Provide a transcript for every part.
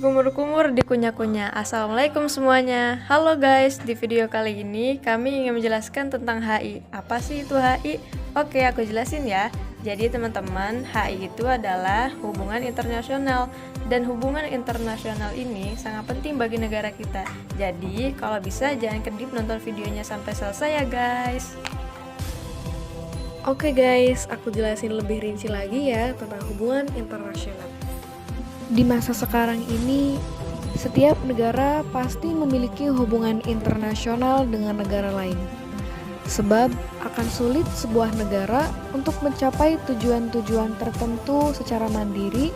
Kumur-kumur dikunyah-kunyah. Assalamualaikum semuanya. Halo guys, di video kali ini kami ingin menjelaskan tentang HI. Apa sih itu HI? Oke, aku jelasin ya. Jadi teman-teman, HI itu adalah hubungan internasional. Dan hubungan internasional ini sangat penting bagi negara kita. Jadi kalau bisa jangan kedip nonton videonya sampai selesai ya guys. Oke guys, aku jelasin lebih rinci lagi ya tentang hubungan internasional. Di masa sekarang ini, setiap negara pasti memiliki hubungan internasional dengan negara lain. Sebab akan sulit sebuah negara untuk mencapai tujuan-tujuan tertentu secara mandiri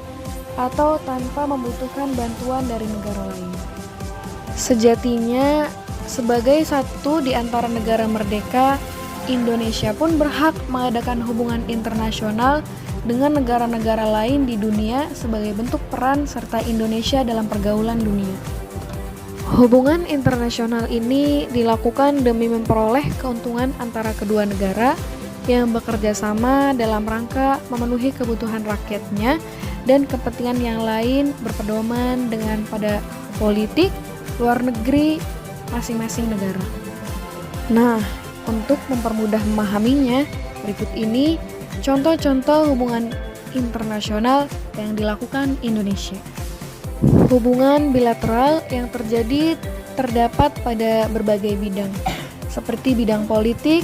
atau tanpa membutuhkan bantuan dari negara lain. Sejatinya, sebagai satu di antara negara merdeka, Indonesia pun berhak mengadakan hubungan internasional dengan negara-negara lain di dunia sebagai bentuk peran serta Indonesia dalam pergaulan dunia. Hubungan internasional ini dilakukan demi memperoleh keuntungan antara kedua negara yang bekerja sama dalam rangka memenuhi kebutuhan rakyatnya dan kepentingan yang lain berpedoman dengan pada politik luar negeri masing-masing negara. Nah, untuk mempermudah memahaminya, berikut ini contoh-contoh hubungan internasional yang dilakukan Indonesia. Hubungan bilateral yang terjadi terdapat pada berbagai bidang, seperti bidang politik,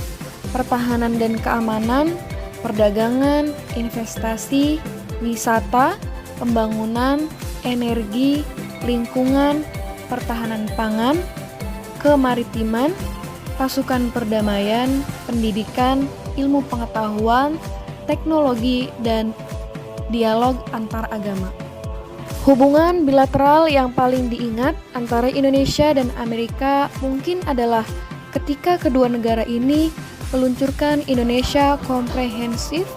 pertahanan dan keamanan, perdagangan, investasi, wisata, pembangunan, energi, lingkungan, pertahanan pangan, kemaritiman, pasukan perdamaian, pendidikan, ilmu pengetahuan, teknologi, dan dialog antar agama. Hubungan bilateral yang paling diingat antara Indonesia dan Amerika mungkin adalah ketika kedua negara ini meluncurkan Indonesia Comprehensive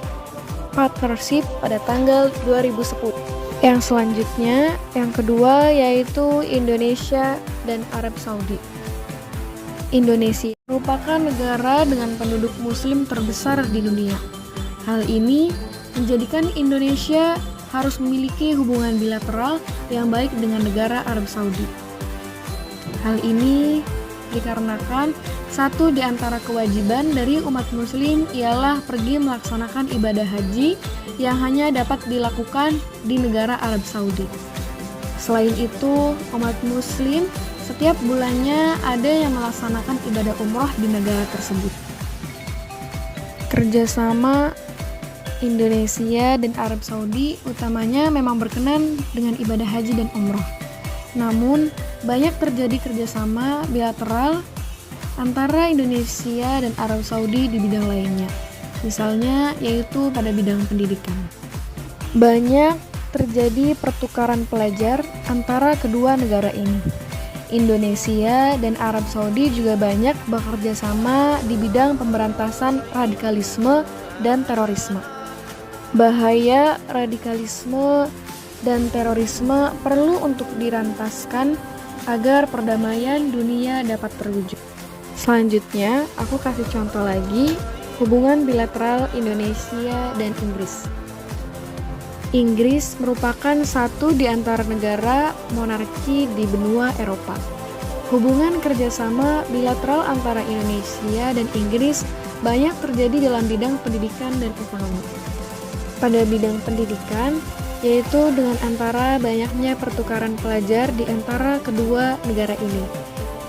Partnership pada tanggal 2010. Yang selanjutnya, yang kedua yaitu Indonesia dan Arab Saudi. Indonesia merupakan negara dengan penduduk muslim terbesar di dunia. Hal ini menjadikan Indonesia harus memiliki hubungan bilateral yang baik dengan negara Arab Saudi. Hal ini dikarenakan satu di antara kewajiban dari umat muslim ialah pergi melaksanakan ibadah haji yang hanya dapat dilakukan di negara Arab Saudi. Selain itu, umat muslim setiap bulannya ada yang melaksanakan ibadah umroh di negara tersebut. Kerjasama Indonesia dan Arab Saudi utamanya memang berkenan dengan ibadah haji dan umroh. Namun, banyak terjadi kerjasama bilateral antara Indonesia dan Arab Saudi di bidang lainnya. Misalnya, yaitu pada bidang pendidikan. Banyak terjadi pertukaran pelajar antara kedua negara ini. Indonesia dan Arab Saudi juga banyak bekerja sama di bidang pemberantasan radikalisme dan terorisme. Bahaya radikalisme dan terorisme perlu untuk dirantaskan agar perdamaian dunia dapat terwujud. Selanjutnya, aku kasih contoh lagi hubungan bilateral Indonesia dan Inggris. Inggris merupakan satu di antara negara monarki di benua Eropa. Hubungan kerjasama bilateral antara Indonesia dan Inggris banyak terjadi dalam bidang pendidikan dan ekonomi. Pada bidang pendidikan, yaitu dengan antara banyaknya pertukaran pelajar di antara kedua negara ini.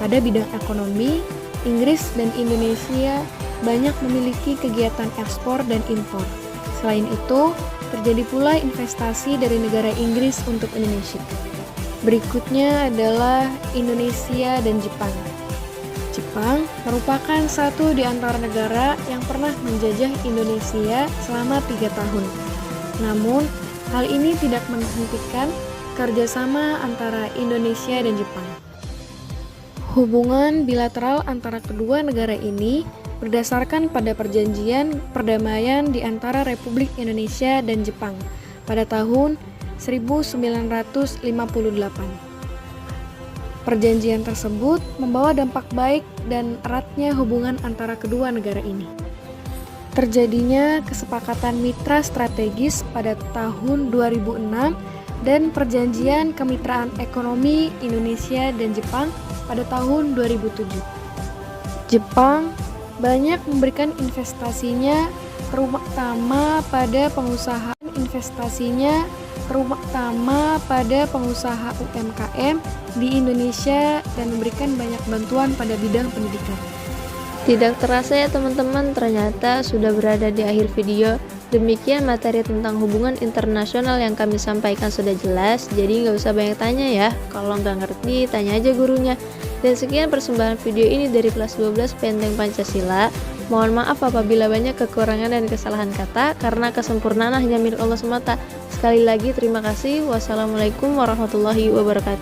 Pada bidang ekonomi, Inggris dan Indonesia banyak memiliki kegiatan ekspor dan impor. Selain itu, terjadi pula investasi dari negara Inggris untuk Indonesia. Berikutnya adalah Indonesia dan Jepang. Jepang merupakan satu di antara negara yang pernah menjajah Indonesia selama 3 tahun. Namun, hal ini tidak menghentikan kerjasama antara Indonesia dan Jepang. Hubungan bilateral antara kedua negara ini berdasarkan pada perjanjian perdamaian di antara Republik Indonesia dan Jepang pada tahun 1958. Perjanjian tersebut membawa dampak baik dan eratnya hubungan antara kedua negara ini. Terjadinya kesepakatan mitra strategis pada tahun 2006 dan Perjanjian Kemitraan Ekonomi Indonesia dan Jepang pada tahun 2007. Jepang banyak memberikan investasinya terutama pada pengusaha UMKM di Indonesia dan memberikan banyak bantuan pada bidang pendidikan. Tidak terasa ya teman-teman, ternyata sudah berada di akhir video. Demikian materi tentang hubungan internasional yang kami sampaikan sudah jelas, jadi nggak usah banyak tanya ya. Kalau nggak ngerti, tanya aja gurunya. Dan sekian persembahan video ini dari kelas 12 Penteng Pancasila. Mohon maaf apabila banyak kekurangan dan kesalahan kata, karena kesempurnaan hanya milik Allah semata. Sekali lagi terima kasih. Wassalamualaikum warahmatullahi wabarakatuh.